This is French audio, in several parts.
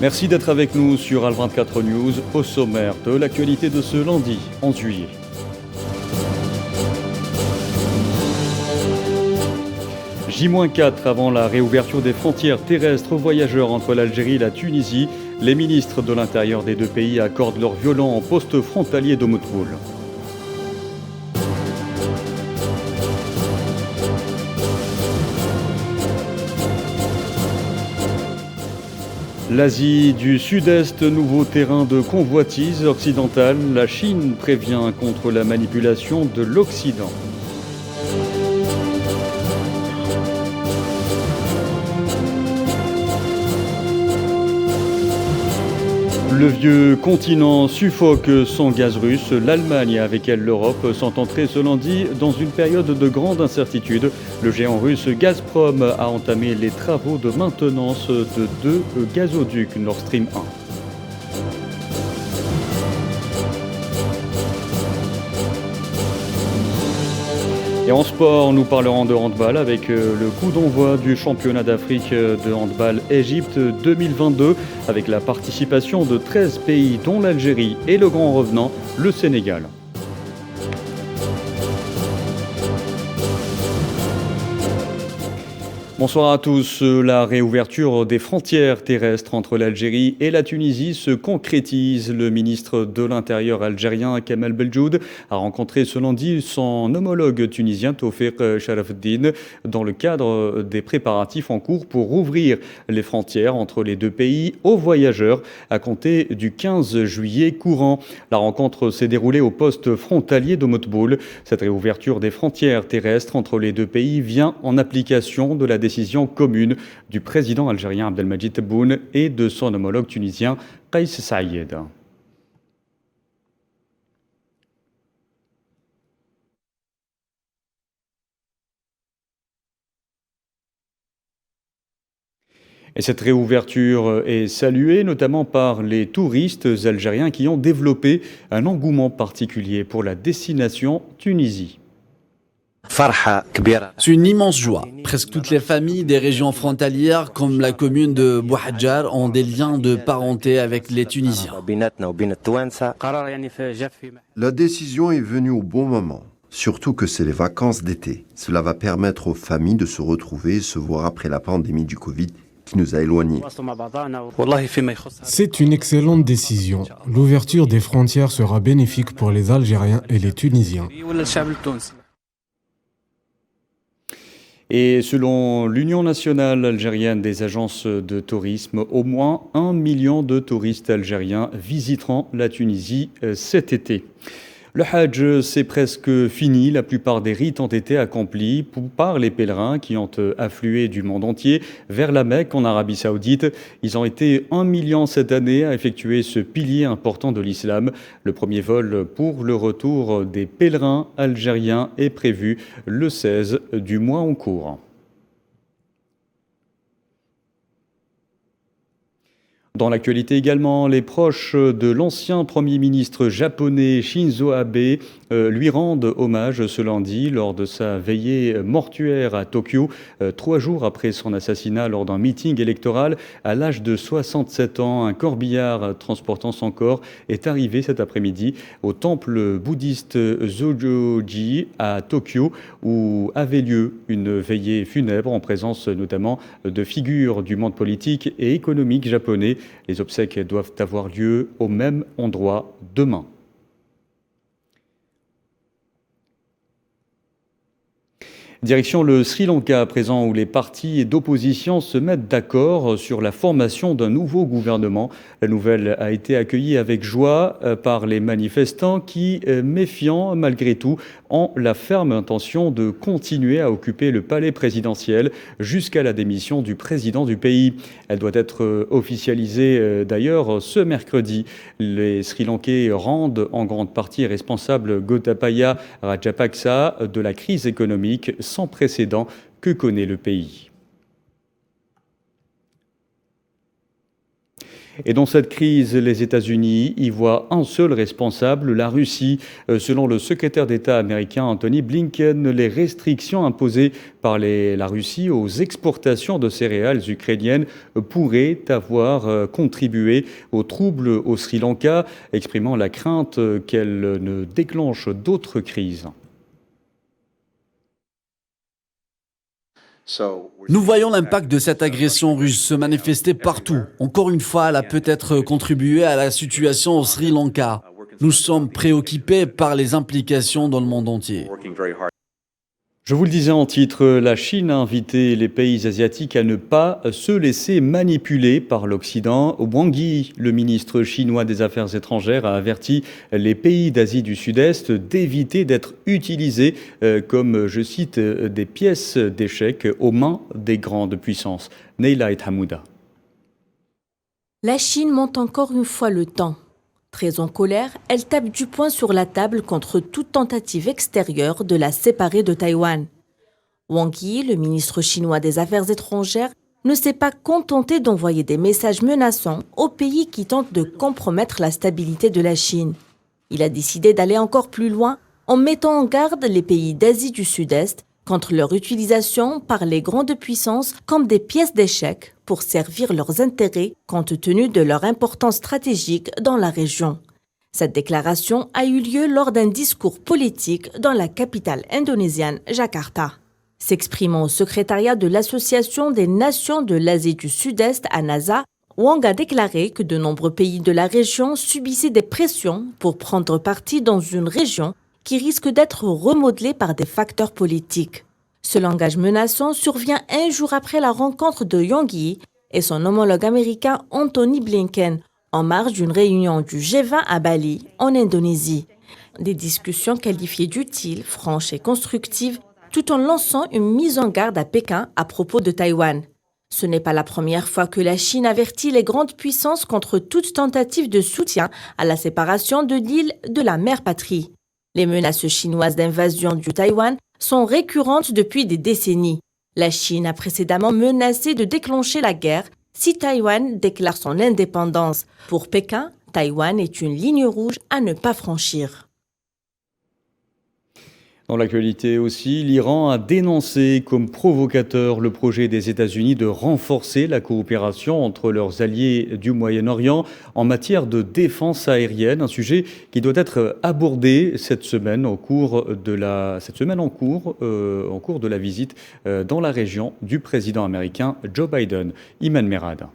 Merci d'être avec nous sur Al24 News, au sommaire de l'actualité de ce lundi 11 juillet. J-4 avant la réouverture des frontières terrestres aux voyageurs entre l'Algérie et la Tunisie, les ministres de l'Intérieur des deux pays accordent leur violon en poste frontalier d'Oumoutoul. L'Asie du Sud-Est, nouveau terrain de convoitise occidentale. La Chine prévient contre la manipulation de l'Occident. Le vieux continent suffoque son gaz russe. L'Allemagne et avec elle l'Europe sont entrées ce lundi dans une période de grande incertitude. Le géant russe Gazprom a entamé les travaux de maintenance de deux gazoducs Nord Stream 1. Et en sport, nous parlerons de handball avec le coup d'envoi du championnat d'Afrique de handball Égypte 2022 avec la participation de 13 pays dont l'Algérie et le grand revenant, le Sénégal. Bonsoir à tous. La réouverture des frontières terrestres entre l'Algérie et la Tunisie se concrétise. Le ministre de l'Intérieur algérien Kamel Beljoud a rencontré ce lundi son homologue tunisien Tawfiq Sharafeddine dans le cadre des préparatifs en cours pour rouvrir les frontières entre les deux pays aux voyageurs à compter du 15 juillet courant. La rencontre s'est déroulée au poste frontalier d'Oumoutoul. Cette réouverture des frontières terrestres entre les deux pays vient en application de la décision commune du président algérien Abdelmadjid Tebboune et de son homologue tunisien Kais Saïed. Et cette réouverture est saluée notamment par les touristes algériens qui ont développé un engouement particulier pour la destination Tunisie. C'est une immense joie. Presque toutes les familles des régions frontalières, comme la commune de Bouhadjar, ont des liens de parenté avec les Tunisiens. La décision est venue au bon moment, surtout que c'est les vacances d'été. Cela va permettre aux familles de se retrouver et se voir après la pandémie du Covid qui nous a éloignés. C'est une excellente décision. L'ouverture des frontières sera bénéfique pour les Algériens et les Tunisiens. Et selon l'Union nationale algérienne des agences de tourisme, au moins 1 million de touristes algériens visiteront la Tunisie cet été. Le Hajj, c'est presque fini. La plupart des rites ont été accomplis par les pèlerins qui ont afflué du monde entier vers la Mecque en Arabie Saoudite. Ils ont été 1 million cette année à effectuer ce pilier important de l'islam. Le premier vol pour le retour des pèlerins algériens est prévu le 16 du mois en cours. Dans l'actualité également, les proches de l'ancien Premier ministre japonais Shinzo Abe lui rendent hommage ce lundi lors de sa veillée mortuaire à Tokyo, 3 jours après son assassinat lors d'un meeting électoral. À l'âge de 67 ans, un corbillard transportant son corps est arrivé cet après-midi au temple bouddhiste Zojoji à Tokyo, où avait lieu une veillée funèbre en présence notamment de figures du monde politique et économique japonais. Les obsèques doivent avoir lieu au même endroit demain. Direction le Sri Lanka à présent, où les partis d'opposition se mettent d'accord sur la formation d'un nouveau gouvernement. La nouvelle a été accueillie avec joie par les manifestants qui, méfiants malgré tout, ont la ferme intention de continuer à occuper le palais présidentiel jusqu'à la démission du président du pays. Elle doit être officialisée d'ailleurs ce mercredi. Les Sri Lankais rendent en grande partie responsable Gotabaya Rajapaksa de la crise économique sans précédent que connaît le pays. Et dans cette crise, les États-Unis y voient un seul responsable, la Russie. Selon le secrétaire d'État américain Anthony Blinken, les restrictions imposées par la Russie aux exportations de céréales ukrainiennes pourraient avoir contribué aux troubles au Sri Lanka, exprimant la crainte qu'elles ne déclenchent d'autres crises. Nous voyons l'impact de cette agression russe se manifester partout. Encore une fois, elle a peut-être contribué à la situation au Sri Lanka. Nous sommes préoccupés par les implications dans le monde entier. Je vous le disais en titre, la Chine a invité les pays asiatiques à ne pas se laisser manipuler par l'Occident. Wang Yi, le ministre chinois des Affaires étrangères, a averti les pays d'Asie du Sud-Est d'éviter d'être utilisés comme, je cite, des pièces d'échecs aux mains des grandes puissances. Neila Hamouda. La Chine monte encore une fois le temps. Très en colère, elle tape du poing sur la table contre toute tentative extérieure de la séparer de Taïwan. Wang Yi, le ministre chinois des Affaires étrangères, ne s'est pas contenté d'envoyer des messages menaçants aux pays qui tentent de compromettre la stabilité de la Chine. Il a décidé d'aller encore plus loin en mettant en garde les pays d'Asie du Sud-Est contre leur utilisation par les grandes puissances comme des pièces d'échecs pour servir leurs intérêts compte tenu de leur importance stratégique dans la région. Cette déclaration a eu lieu lors d'un discours politique dans la capitale indonésienne, Jakarta. S'exprimant au secrétariat de l'Association des Nations de l'Asie du Sud-Est à NASA, Wang a déclaré que de nombreux pays de la région subissaient des pressions pour prendre parti dans une région qui risque d'être remodelée par des facteurs politiques. Ce langage menaçant survient un jour après la rencontre de Wang Yi et son homologue américain Anthony Blinken en marge d'une réunion du G20 à Bali, en Indonésie. Des discussions qualifiées d'utiles, franches et constructives, tout en lançant une mise en garde à Pékin à propos de Taïwan. Ce n'est pas la première fois que la Chine avertit les grandes puissances contre toute tentative de soutien à la séparation de l'île de la mère patrie. Les menaces chinoises d'invasion du Taïwan sont récurrentes depuis des décennies. La Chine a précédemment menacé de déclencher la guerre si Taïwan déclare son indépendance. Pour Pékin, Taïwan est une ligne rouge à ne pas franchir. Dans l'actualité aussi, l'Iran a dénoncé comme provocateur le projet des États-Unis de renforcer la coopération entre leurs alliés du Moyen-Orient en matière de défense aérienne, un sujet qui doit être abordé cette semaine en cours de la visite dans la région du président américain Joe Biden. Iman Merad.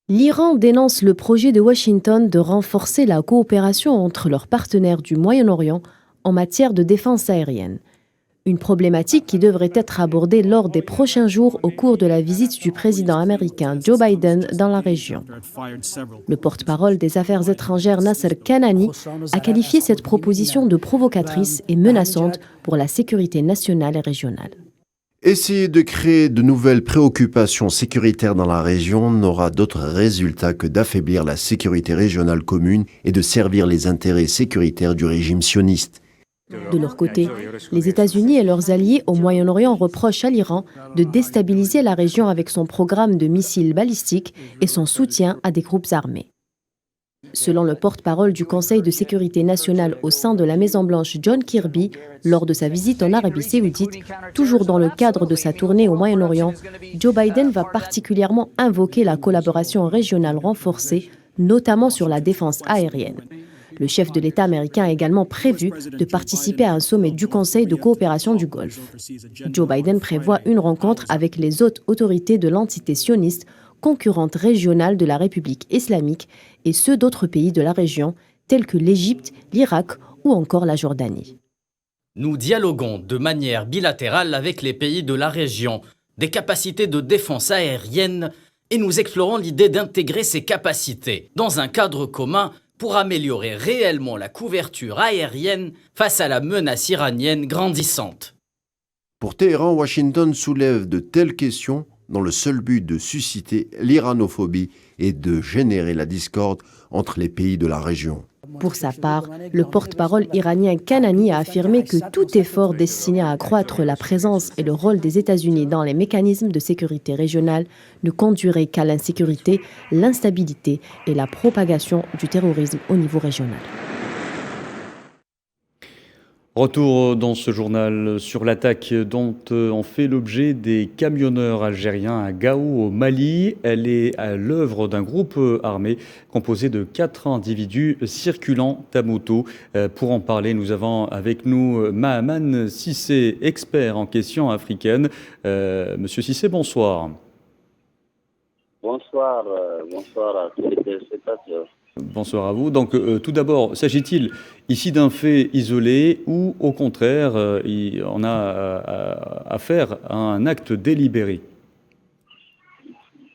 L'Iran dénonce le projet de Washington de renforcer la coopération entre leurs partenaires du Moyen-Orient en matière de défense aérienne. Une problématique qui devrait être abordée lors des prochains jours au cours de la visite du président américain Joe Biden dans la région. Le porte-parole des Affaires étrangères Nasser Kanani a qualifié cette proposition de provocatrice et menaçante pour la sécurité nationale et régionale. Essayer de créer de nouvelles préoccupations sécuritaires dans la région n'aura d'autre résultat que d'affaiblir la sécurité régionale commune et de servir les intérêts sécuritaires du régime sioniste. De leur côté, les États-Unis et leurs alliés au Moyen-Orient reprochent à l'Iran de déstabiliser la région avec son programme de missiles balistiques et son soutien à des groupes armés. Selon le porte-parole du Conseil de sécurité nationale au sein de la Maison-Blanche, John Kirby, lors de sa visite en Arabie saoudite, toujours dans le cadre de sa tournée au Moyen-Orient, Joe Biden va particulièrement invoquer la collaboration régionale renforcée, notamment sur la défense aérienne. Le chef de l'État américain a également prévu de participer à un sommet du Conseil de coopération du Golfe. Joe Biden prévoit une rencontre avec les hautes autorités de l'entité sioniste, concurrente régionale de la République islamique, et ceux d'autres pays de la région, tels que l'Égypte, l'Irak ou encore la Jordanie. Nous dialoguons de manière bilatérale avec les pays de la région, des capacités de défense aérienne, et nous explorons l'idée d'intégrer ces capacités dans un cadre commun pour améliorer réellement la couverture aérienne face à la menace iranienne grandissante. Pour Téhéran, Washington soulève de telles questions dans le seul but de susciter l'iranophobie et de générer la discorde entre les pays de la région. Pour sa part, le porte-parole iranien Kanani a affirmé que tout effort destiné à accroître la présence et le rôle des États-Unis dans les mécanismes de sécurité régionale ne conduirait qu'à l'insécurité, l'instabilité et la propagation du terrorisme au niveau régional. Retour dans ce journal sur l'attaque dont ont fait l'objet des camionneurs algériens à Gao au Mali. Elle est à l'œuvre d'un groupe armé composé de 4 individus circulant à moto. Pour en parler, nous avons avec nous Mahaman Cissé, expert en questions africaines. Monsieur Cissé, bonsoir. Bonsoir à tous les téléspectateurs. Bonsoir à vous. Donc, tout d'abord, s'agit-il ici d'un fait isolé ou, au contraire, on a affaire à un acte délibéré?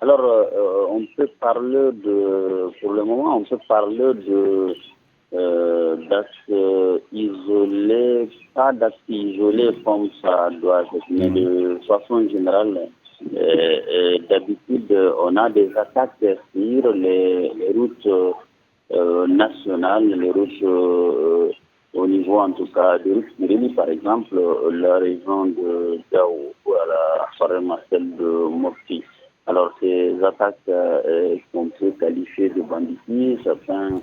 Alors, on peut parler pour le moment, on peut parler d'actes isolés, pas d'actes isolés comme ça doit être, mais de façon générale. D'habitude, on a des attaques sur les routes nationales, les routes au niveau en tout cas de Rufirili, par exemple, la région de Gao ou à la forêt marcelle de Mopti. Alors ces attaques qu'on peut qualifier de banditisme, certaines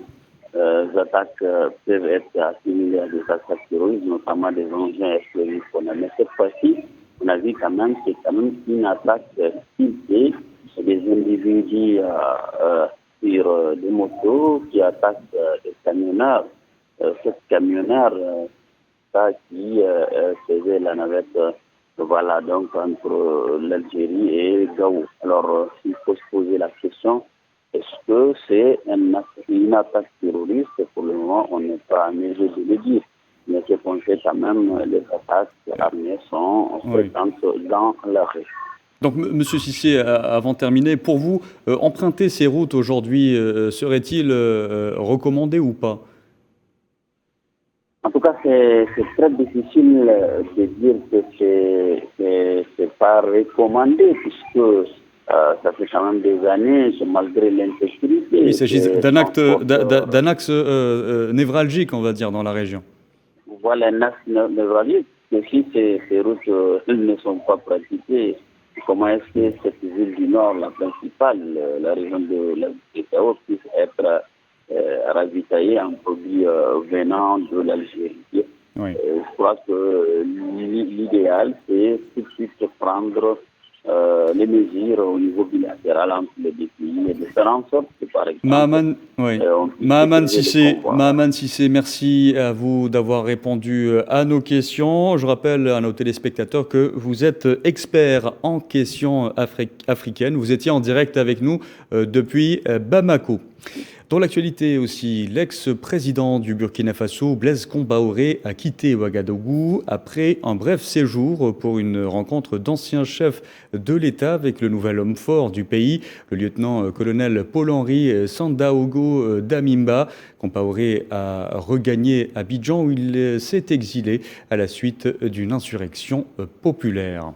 attaques peuvent être assimilées à des attaques terroristes, notamment des engins explosifs. Mais cette fois-ci, on a vu quand même que c'est quand même une attaque ciblée des individus sur des motos qui attaquent des camionneurs. Cette camionneur qui faisait la navette donc entre l'Algérie et Gao. Alors il faut se poser la question, est-ce que c'est une attaque terroriste? Pour le moment, on n'est pas à mesure de le dire. Mais c'est qu'on fait quand même, les attaques armées sont fréquentes dans la région. Donc, Monsieur Cissé, avant de terminer, pour vous, emprunter ces routes aujourd'hui, serait-il recommandé ou pas? En tout cas, c'est très difficile de dire que c'est pas recommandé, puisque ça fait quand même des années, malgré l'insécurité. Il s'agit d'un axe névralgique, on va dire, dans la région. Voilà, un axe névralgique. Mais si ces routes ne sont pas pratiquées, comment est-ce que cette ville du Nord, la principale, la région de Gao, puisse être ravitaillée en produits venant de l'Algérie? Oui. Je crois que l'idéal, c'est tout de suite prendre les mesures au niveau bilatéral entre les deux pays et de faire en sorte que, par exemple... Mahaman Cissé, merci à vous d'avoir répondu à nos questions. Je rappelle à nos téléspectateurs que vous êtes expert en questions africaines. Vous étiez en direct avec nous depuis Bamako. Dans l'actualité aussi, l'ex-président du Burkina Faso, Blaise Compaoré, a quitté Ouagadougou après un bref séjour pour une rencontre d'anciens chefs de l'État avec le nouvel homme fort du pays, le lieutenant-colonel Paul-Henri Sandaogo Damimba. Compaoré a regagné Abidjan où il s'est exilé à la suite d'une insurrection populaire.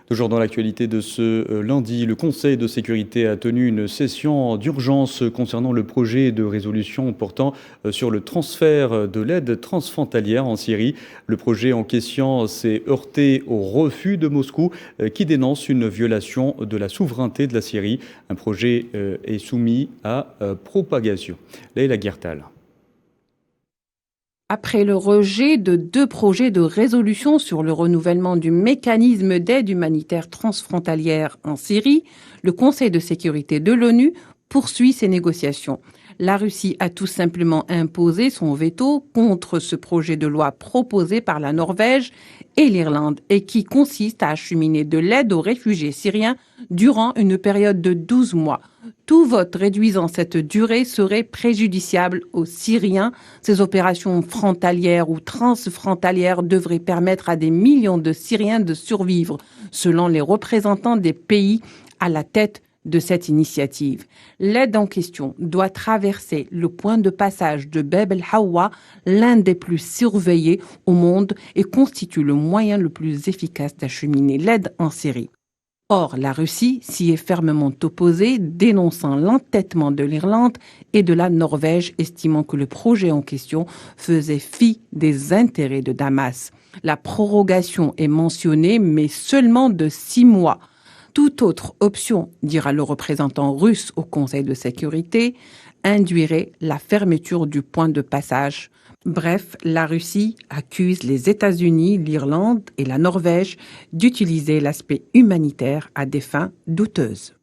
Toujours dans l'actualité de ce lundi, le Conseil de sécurité a tenu une session d'urgence concernant le projet de résolution portant sur le transfert de l'aide transfrontalière en Syrie. Le projet en question s'est heurté au refus de Moscou qui dénonce une violation de la souveraineté de la Syrie. Un projet est soumis à propagation. Leïla Guertal. Après le rejet de 2 projets de résolution sur le renouvellement du mécanisme d'aide humanitaire transfrontalière en Syrie, le Conseil de sécurité de l'ONU poursuit ses négociations. La Russie a tout simplement imposé son veto contre ce projet de loi proposé par la Norvège et l'Irlande et qui consiste à acheminer de l'aide aux réfugiés syriens durant une période de 12 mois. Tout vote réduisant cette durée serait préjudiciable aux Syriens. Ces opérations frontalières ou transfrontalières devraient permettre à des millions de Syriens de survivre, selon les représentants des pays à la tête de cette initiative. L'aide en question doit traverser le point de passage de Bab el-Hawa, l'un des plus surveillés au monde, et constitue le moyen le plus efficace d'acheminer l'aide en Syrie. Or, la Russie s'y est fermement opposée, dénonçant l'entêtement de l'Irlande et de la Norvège, estimant que le projet en question faisait fi des intérêts de Damas. La prorogation est mentionnée, mais seulement de 6 mois. Toute autre option, dira le représentant russe au Conseil de sécurité, induirait la fermeture du point de passage. Bref, la Russie accuse les États-Unis, l'Irlande et la Norvège d'utiliser l'aspect humanitaire à des fins douteuses.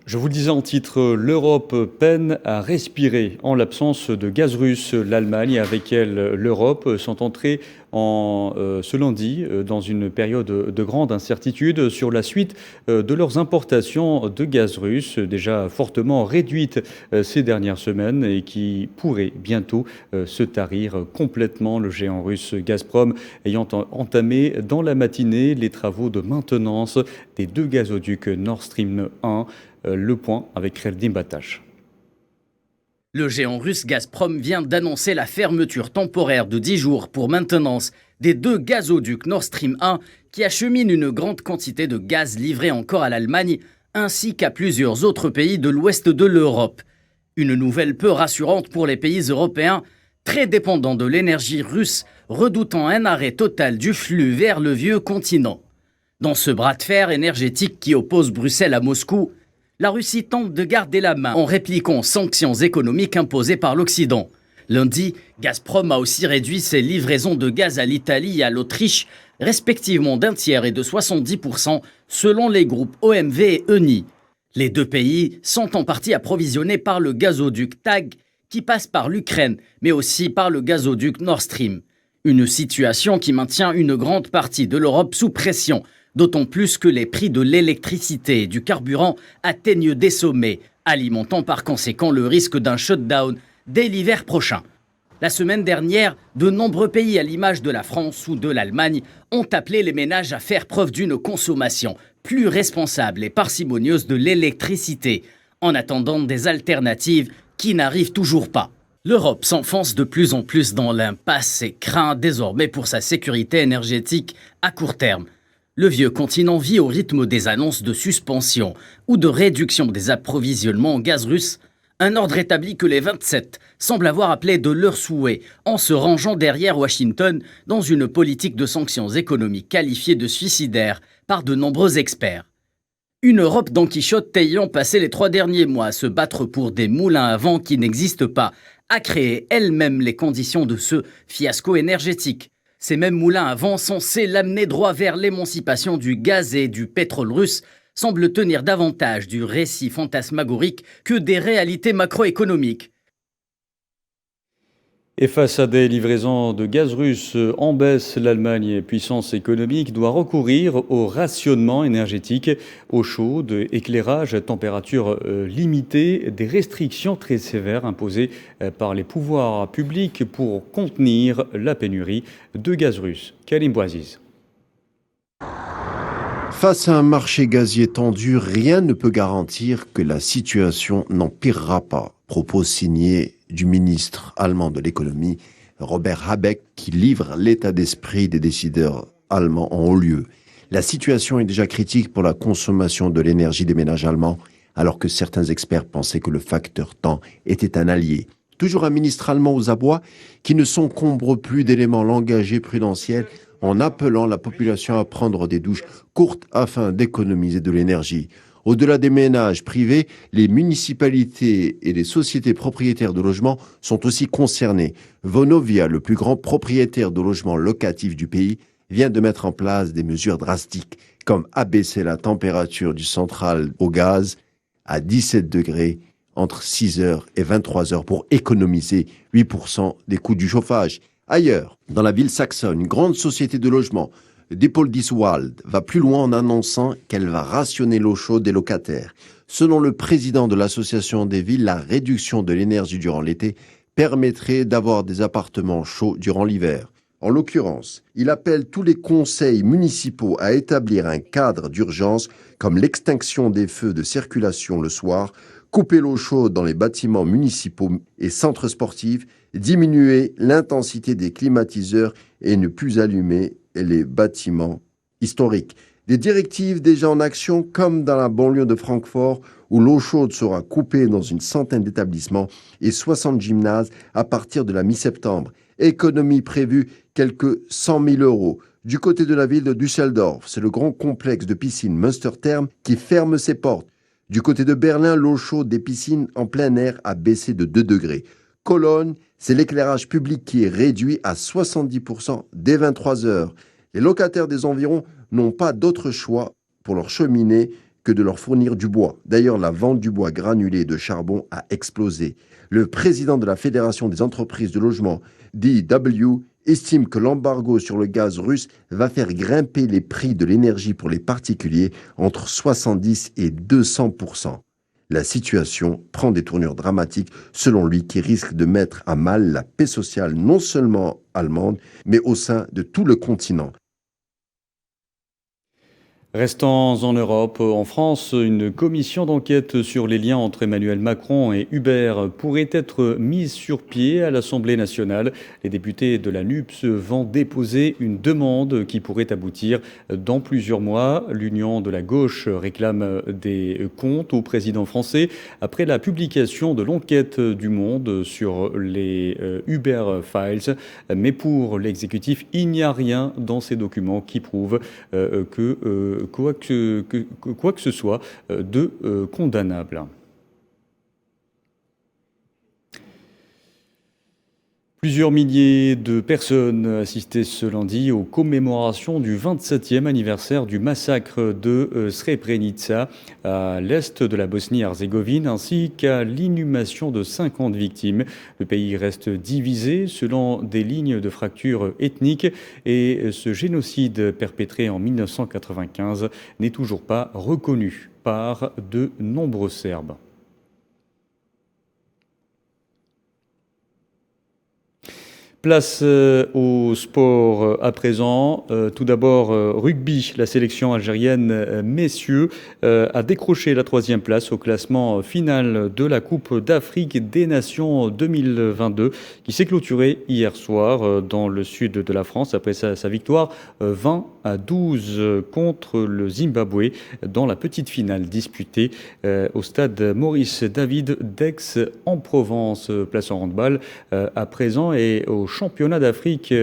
Je vous le disais en titre, l'Europe peine à respirer en l'absence de gaz russe. L'Allemagne et avec elle l'Europe sont entrées ce lundi dans une période de grande incertitude sur la suite de leurs importations de gaz russe, déjà fortement réduites ces dernières semaines et qui pourraient bientôt se tarir complètement. Le géant russe Gazprom ayant entamé dans la matinée les travaux de maintenance des 2 gazoducs Nord Stream 1. Le point avec Kheldim Batash. Le géant russe Gazprom vient d'annoncer la fermeture temporaire de 10 jours pour maintenance des 2 gazoducs Nord Stream 1 qui acheminent une grande quantité de gaz livré encore à l'Allemagne ainsi qu'à plusieurs autres pays de l'ouest de l'Europe. Une nouvelle peu rassurante pour les pays européens, très dépendants de l'énergie russe, redoutant un arrêt total du flux vers le vieux continent. Dans ce bras de fer énergétique qui oppose Bruxelles à Moscou, la Russie tente de garder la main en répliquant aux sanctions économiques imposées par l'Occident. Lundi, Gazprom a aussi réduit ses livraisons de gaz à l'Italie et à l'Autriche, respectivement d'1 tiers et de 70% selon les groupes OMV et Eni. Les 2 pays sont en partie approvisionnés par le gazoduc TAG qui passe par l'Ukraine, mais aussi par le gazoduc Nord Stream. Une situation qui maintient une grande partie de l'Europe sous pression, d'autant plus que les prix de l'électricité et du carburant atteignent des sommets, alimentant par conséquent le risque d'un shutdown dès l'hiver prochain. La semaine dernière, de nombreux pays à l'image de la France ou de l'Allemagne ont appelé les ménages à faire preuve d'une consommation plus responsable et parcimonieuse de l'électricité, en attendant des alternatives qui n'arrivent toujours pas. L'Europe s'enfonce de plus en plus dans l'impasse et craint désormais pour sa sécurité énergétique à court terme. Le vieux continent vit au rythme des annonces de suspension ou de réduction des approvisionnements en gaz russe, un ordre établi que les 27 semblent avoir appelé de leur souhait en se rangeant derrière Washington dans une politique de sanctions économiques qualifiée de suicidaire par de nombreux experts. Une Europe Don Quichotte ayant passé les 3 derniers mois à se battre pour des moulins à vent qui n'existent pas, a créé elle-même les conditions de ce fiasco énergétique. Ces mêmes moulins à vent censés l'amener droit vers l'émancipation du gaz et du pétrole russe semblent tenir davantage du récit fantasmagorique que des réalités macroéconomiques. Et face à des livraisons de gaz russe en baisse, l'Allemagne, puissance économique, doit recourir au rationnement énergétique, eau chaude, éclairage, température limitée, des restrictions très sévères imposées par les pouvoirs publics pour contenir la pénurie de gaz russe. Karim Bouaziz. Face à un marché gazier tendu, rien ne peut garantir que la situation n'empirera pas. Propos signés du ministre allemand de l'économie, Robert Habeck, qui livre l'état d'esprit des décideurs allemands en haut lieu. La situation est déjà critique pour la consommation de l'énergie des ménages allemands, alors que certains experts pensaient que le facteur temps était un allié. Toujours un ministre allemand aux abois qui ne s'encombre plus d'éléments langagiers prudentiels en appelant la population à prendre des douches courtes afin d'économiser de l'énergie. Au-delà des ménages privés, les municipalités et les sociétés propriétaires de logements sont aussi concernées. Vonovia, le plus grand propriétaire de logements locatifs du pays, vient de mettre en place des mesures drastiques, comme abaisser la température du central au gaz à 17 degrés entre 6h et 23h pour économiser 8% des coûts du chauffage. Ailleurs, dans la ville saxonne, une grande société de logement, Diepoldiswald, va plus loin en annonçant qu'elle va rationner l'eau chaude des locataires. Selon le président de l'association des villes, la réduction de l'énergie durant l'été permettrait d'avoir des appartements chauds durant l'hiver. En l'occurrence, il appelle tous les conseils municipaux à établir un cadre d'urgence comme l'extinction des feux de circulation le soir, couper l'eau chaude dans les bâtiments municipaux et centres sportifs, diminuer l'intensité des climatiseurs et ne plus allumer les bâtiments historique. Des directives déjà en action, comme dans la banlieue de Francfort, où l'eau chaude sera coupée dans une centaine d'établissements et 60 gymnases à partir de la mi-septembre. Économie prévue, quelques 100 000 euros. Du côté de la ville de Düsseldorf, c'est le grand complexe de piscine Münstertherm qui ferme ses portes. Du côté de Berlin, l'eau chaude des piscines en plein air a baissé de 2 degrés. Cologne, c'est l'éclairage public qui est réduit à 70% dès 23 heures. Les locataires des environs n'ont pas d'autre choix pour leur cheminée que de leur fournir du bois. D'ailleurs, la vente du bois granulé de charbon a explosé. Le président de la Fédération des entreprises de logement, DW, estime que l'embargo sur le gaz russe va faire grimper les prix de l'énergie pour les particuliers entre 70 et 200%. La situation prend des tournures dramatiques, selon lui, qui risquent de mettre à mal la paix sociale non seulement allemande, mais au sein de tout le continent. Restons en Europe. En France, une commission d'enquête sur les liens entre Emmanuel Macron et Uber pourrait être mise sur pied à l'Assemblée nationale. Les députés de la NUPES vont déposer une demande qui pourrait aboutir dans plusieurs mois. L'Union de la gauche réclame des comptes au président français après la publication de l'enquête du Monde sur les Uber Files. Mais pour l'exécutif, il n'y a rien dans ces documents qui prouve que quoi que ce soit de condamnable. Plusieurs milliers de personnes assistaient ce lundi aux commémorations du 27e anniversaire du massacre de Srebrenica à l'est de la Bosnie-Herzégovine ainsi qu'à l'inhumation de 50 victimes. Le pays reste divisé selon des lignes de fracture ethnique et ce génocide perpétré en 1995 n'est toujours pas reconnu par de nombreux Serbes. Place au sport à présent. Tout d'abord, rugby. La sélection algérienne messieurs a décroché la 3e place au classement final de la Coupe d'Afrique des Nations 2022 qui s'est clôturée hier soir dans le sud de la France après sa victoire 20-12 contre le Zimbabwe dans la petite finale disputée au stade Maurice David d'Aix-en-Provence. Place en handball à présent et au championnat d'Afrique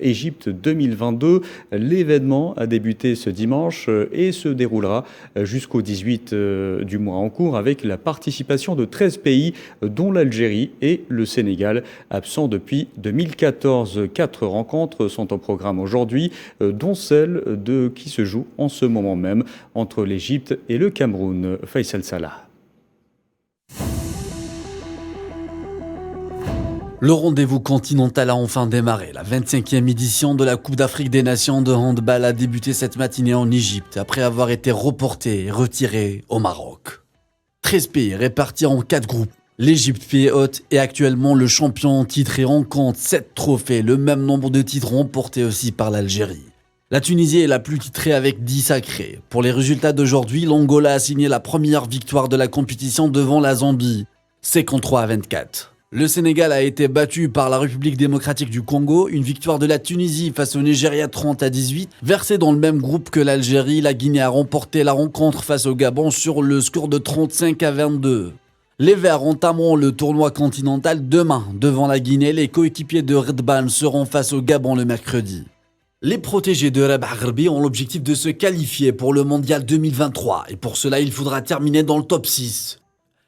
Égypte 2022. L'événement a débuté ce dimanche et se déroulera jusqu'au 18 du mois en cours avec la participation de 13 pays dont l'Algérie et le Sénégal, absents depuis 2014. 4 rencontres sont au programme aujourd'hui, dont celle qui se joue en ce moment même entre l'Égypte et le Cameroun. Faisal Salah. Le rendez-vous continental a enfin démarré. La 25e édition de la Coupe d'Afrique des Nations de handball a débuté cette matinée en Égypte après avoir été reportée et retirée au Maroc. 13 pays répartis en 4 groupes. L'Égypte, pays hôte, est actuellement le champion en titre et en compte 7 trophées, le même nombre de titres remportés aussi par l'Algérie. La Tunisie est la plus titrée avec 10 sacrés. Pour les résultats d'aujourd'hui, l'Angola a signé la première victoire de la compétition devant la Zambie, 53-24. Le Sénégal a été battu par la République démocratique du Congo, une victoire de la Tunisie face au Nigeria 30-18. Versée dans le même groupe que l'Algérie, la Guinée a remporté la rencontre face au Gabon sur le score de 35-22. Les Verts entameront le tournoi continental demain. Devant la Guinée, les coéquipiers de Redban seront face au Gabon le mercredi. Les protégés de Rabah Gharbi ont l'objectif de se qualifier pour le Mondial 2023 et pour cela il faudra terminer dans le top 6.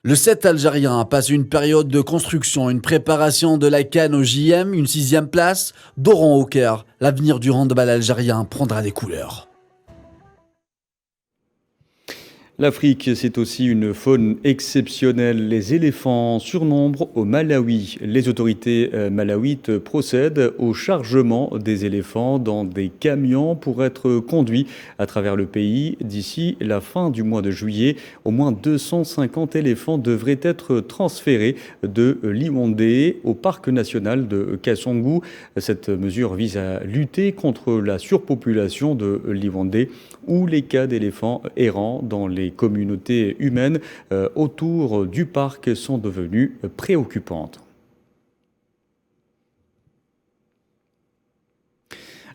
Le 7 algérien passe une période de construction, une préparation de la CAN au JM, une 6e place. Doran au cœur, l'avenir du handball algérien prendra des couleurs. L'Afrique, c'est aussi une faune exceptionnelle. Les éléphants surnombrent au Malawi. Les autorités malawites procèdent au chargement des éléphants dans des camions pour être conduits à travers le pays. D'ici la fin du mois de juillet, au moins 250 éléphants devraient être transférés de Liwonde au parc national de Kasongo. Cette mesure vise à lutter contre la surpopulation de Liwonde ou les cas d'éléphants errants dans les communautés humaines autour du parc sont devenues préoccupantes.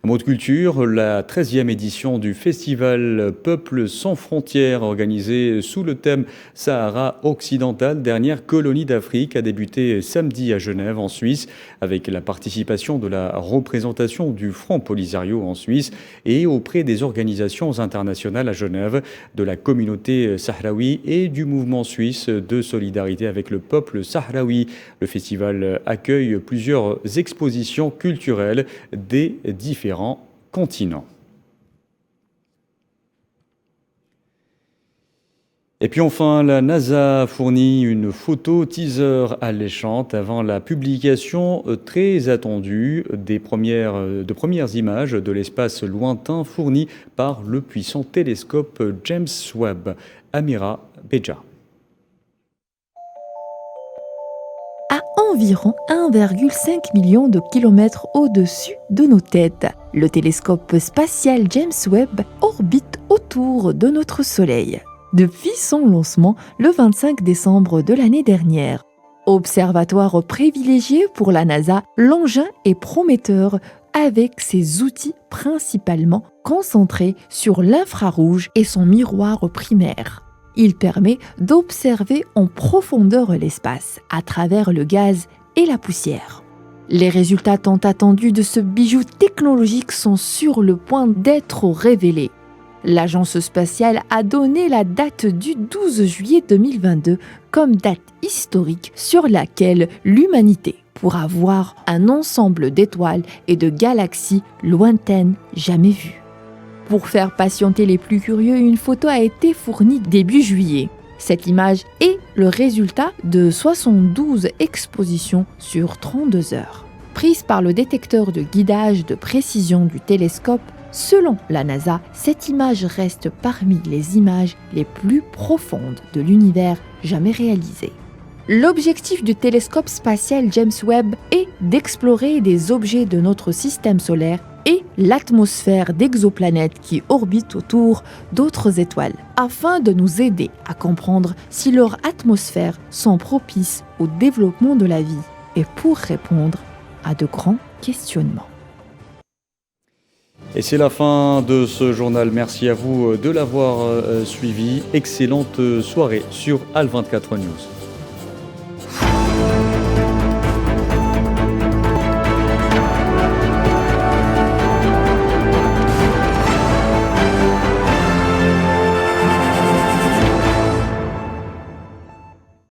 Un mot de culture, la 13e édition du festival Peuples sans frontières organisé sous le thème Sahara occidental, dernière colonie d'Afrique, a débuté samedi à Genève en Suisse avec la participation de la représentation du Front Polisario en Suisse et auprès des organisations internationales à Genève, de la communauté sahraoui et du mouvement suisse de solidarité avec le peuple sahraoui. Le festival accueille plusieurs expositions culturelles des différents continents. Et puis enfin, la NASA fournit une photo teaser alléchante avant la publication très attendue de premières images de l'espace lointain fournies par le puissant télescope James Webb. Amira Beja. À environ 1,5 million de kilomètres au-dessus de nos têtes, le télescope spatial James Webb orbite autour de notre Soleil depuis son lancement le 25 décembre de l'année dernière. Observatoire privilégié pour la NASA, l'engin est prometteur avec ses outils principalement concentrés sur l'infrarouge et son miroir primaire. Il permet d'observer en profondeur l'espace à travers le gaz et la poussière. Les résultats tant attendus de ce bijou technologique sont sur le point d'être révélés. L'agence spatiale a donné la date du 12 juillet 2022 comme date historique sur laquelle l'humanité pourra voir un ensemble d'étoiles et de galaxies lointaines jamais vues. Pour faire patienter les plus curieux, une photo a été fournie début juillet. Cette image est le résultat de 72 expositions sur 32 heures. Prise par le détecteur de guidage de précision du télescope, selon la NASA, cette image reste parmi les images les plus profondes de l'univers jamais réalisées. L'objectif du télescope spatial James Webb est d'explorer des objets de notre système solaire et l'atmosphère d'exoplanètes qui orbitent autour d'autres étoiles, afin de nous aider à comprendre si leurs atmosphères sont propices au développement de la vie et pour répondre à de grands questionnements. Et c'est la fin de ce journal. Merci à vous de l'avoir suivi. Excellente soirée sur Al 24 News.